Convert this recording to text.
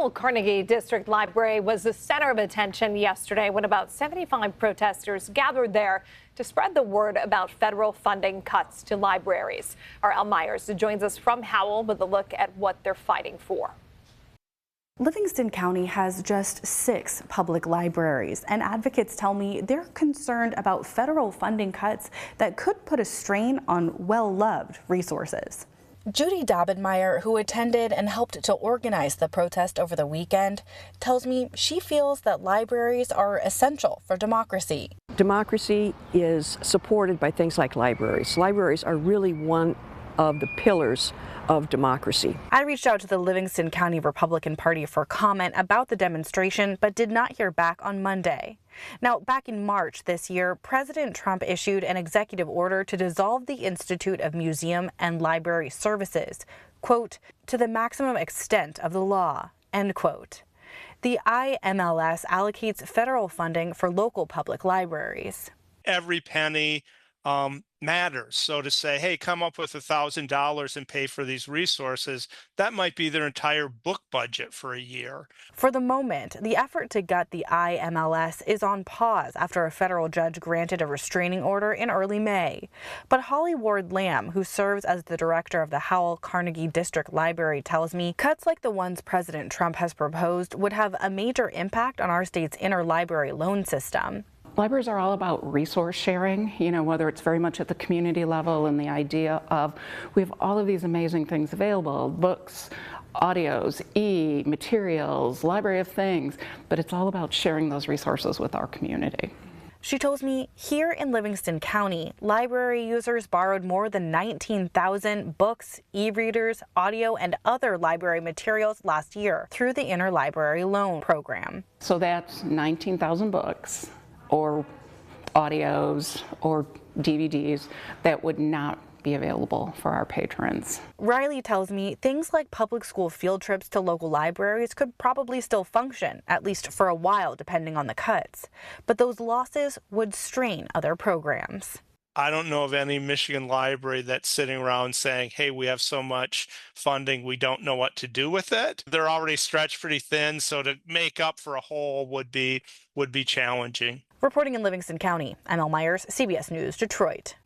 Howell Carnegie District Library was the center of attention yesterday when about 75 protesters gathered there to spread the word about federal funding cuts to libraries. Our Al Myers joins us from Howell with a look at what they're fighting for. Livingston County has just 6 public libraries, and advocates tell me they're concerned about federal funding cuts that could put a strain on well-loved resources. Judy Dobbenmeyer, who attended and helped to organize the protest over the weekend, tells me she feels that libraries are essential for democracy. Democracy is supported by things like libraries. Libraries are really one of the pillars of democracy. I reached out to the Livingston County Republican Party for comment about the demonstration, but did not hear back on Monday. Now, back in March this year, President Trump issued an executive order to dissolve the Institute of Museum and Library Services, quote, to the maximum extent of the law, end quote. The IMLS allocates federal funding for local public libraries. Every penny matters. So to say, hey, come up with $1,000 and pay for these resources, that might be their entire book budget for a year. For the moment, the effort to gut the IMLS is on pause after a federal judge granted a restraining order in early May. But Holly Ward Lamb, who serves as the director of the Howell Carnegie District Library, tells me cuts like the ones President Trump has proposed would have a major impact on our state's interlibrary loan system. Libraries are all about resource sharing, whether it's very much at the community level and the idea of we have all of these amazing things available, books, audios, materials, library of things, but it's all about sharing those resources with our community. She tells me here in Livingston County, library users borrowed more than 19,000 books, e-readers, audio, and other library materials last year through the Interlibrary Loan Program. So that's 19,000 books or audios or DVDs that would not be available for our patrons. Riley tells me things like public school field trips to local libraries could probably still function, at least for a while, depending on the cuts. But those losses would strain other programs. I don't know of any Michigan library that's sitting around saying, hey, we have so much funding, we don't know what to do with it. They're already stretched pretty thin, so to make up for a hole would be challenging. Reporting in Livingston County, I'm Al Myers, CBS News, Detroit.